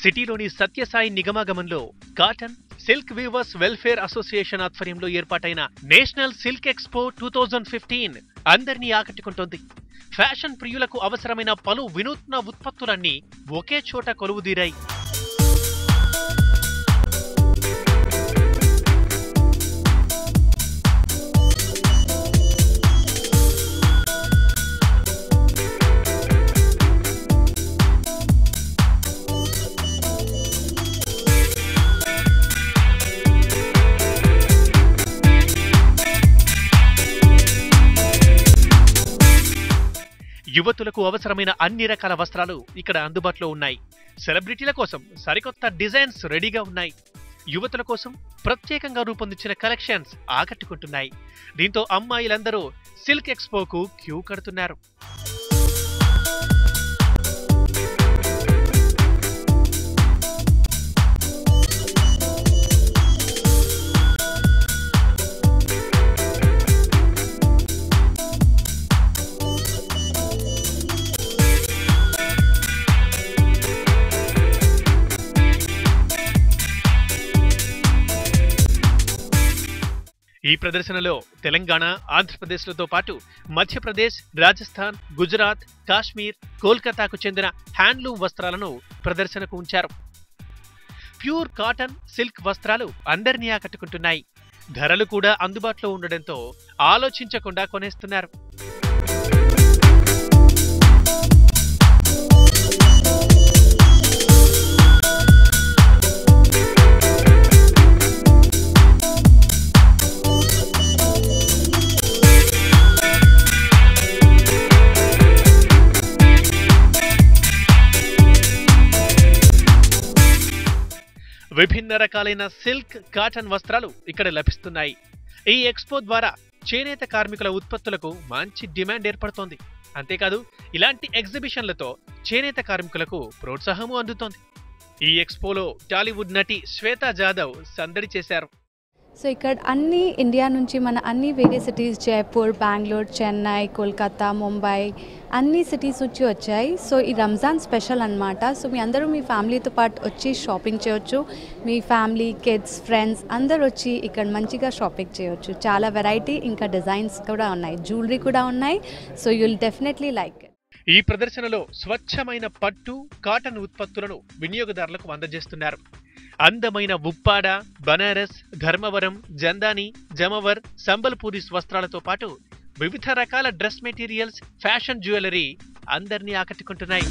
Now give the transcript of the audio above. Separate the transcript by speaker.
Speaker 1: సిటీలోని సత్యసాయి నిగమాగమంలో cotton silk weavers welfare association ఆధ్వర్యంలో ఏర్పాటైన నేషనల్ సిల్క్ ఎక్స్పో 2015 అందరినీ ఆకట్టుకుంటోంది. ఫ్యాషన్ ప్రియులకు అవసరమైన పలు వినూత్న ఉత్పత్తులన్నీ ఒకే చోట కొలువుదీరాయి. యువతులకు అవసరమైన అన్ని రకాల వస్త్రాలు ఇక్కడ అందుబాటులో ఉన్నాయి. సెలబ్రిటీల కోసం సరికొత్త డిజైన్స్ రెడీగా ఉన్నాయి. యువతుల కోసం ప్రత్యేకంగా రూపొందించిన కలెక్షన్స్ ఆకట్టుకుంటున్నాయి. దీంతో అమ్మాయిలందరూ సిల్క్ ఎక్స్పోకు క్యూ కడుతున్నారు. ఈ ప్రదర్శనలో తెలంగాణ, ఆంధ్రప్రదేశ్లతో పాటు మధ్యప్రదేశ్, రాజస్థాన్, గుజరాత్, కాశ్మీర్, కోల్కతాకు చెందిన హ్యాండ్లూమ్ వస్త్రాలను ప్రదర్శనకు ఉంచారు. ప్యూర్ కాటన్, సిల్క్ వస్త్రాలు అందరినీ ఆకట్టుకుంటున్నాయి. ధరలు కూడా అందుబాటులో ఉండడంతో ఆలోచించకుండా కొనేస్తున్నారు. విభిన్న రకాలైన సిల్క్, కాటన్ వస్త్రాలు ఇక్కడ లభిస్తున్నాయి. ఈ ఎక్స్పో ద్వారా చేనేత కార్మికుల ఉత్పత్తులకు మంచి డిమాండ్ ఏర్పడుతోంది. అంతేకాదు ఇలాంటి ఎగ్జిబిషన్లతో చేనేత కార్మికులకు ప్రోత్సాహము అందుతోంది. ఈ ఎక్స్పోలో టాలీవుడ్ నటి శ్వేతా జాదవ్ సందడి చేశారు.
Speaker 2: సో ఇక్కడ అన్ని ఇండియా నుంచి మన అన్ని వేరే సిటీస్, జైపూర్, బెంగళూరు, చెన్నై, కోల్కతా, ముంబై అన్ని సిటీస్ నుంచి వచ్చాయి. సో ఈ రంజాన్ స్పెషల్ అన్నమాట. సో మీ అందరూ మీ ఫ్యామిలీతో పాటు వచ్చి షాపింగ్ చేయొచ్చు. మీ ఫ్యామిలీ, కిడ్స్, ఫ్రెండ్స్ అందరూ వచ్చి ఇక్కడ మంచిగా షాపింగ్ చేయొచ్చు. చాలా వెరైటీ ఇంకా డిజైన్స్ కూడా ఉన్నాయి, జ్యువెలరీ కూడా ఉన్నాయి. So you'll definitely like it.
Speaker 1: ఈ ప్రదర్శనలో స్వచ్ఛమైన పట్టు, కాటన్ ఉత్పత్తులను వినియోగదారులకు అందజేస్తున్నారు. అందమైన ఉప్పాడ, బనారస్, ధర్మవరం, జందాని, జమవర్, సంబల్పూరి వస్త్రాలతో పాటు వివిధ రకాల డ్రెస్ మెటీరియల్స్, ఫ్యాషన్ జ్యువెలరీ అందరినీ ఆకట్టుకుంటున్నాయి.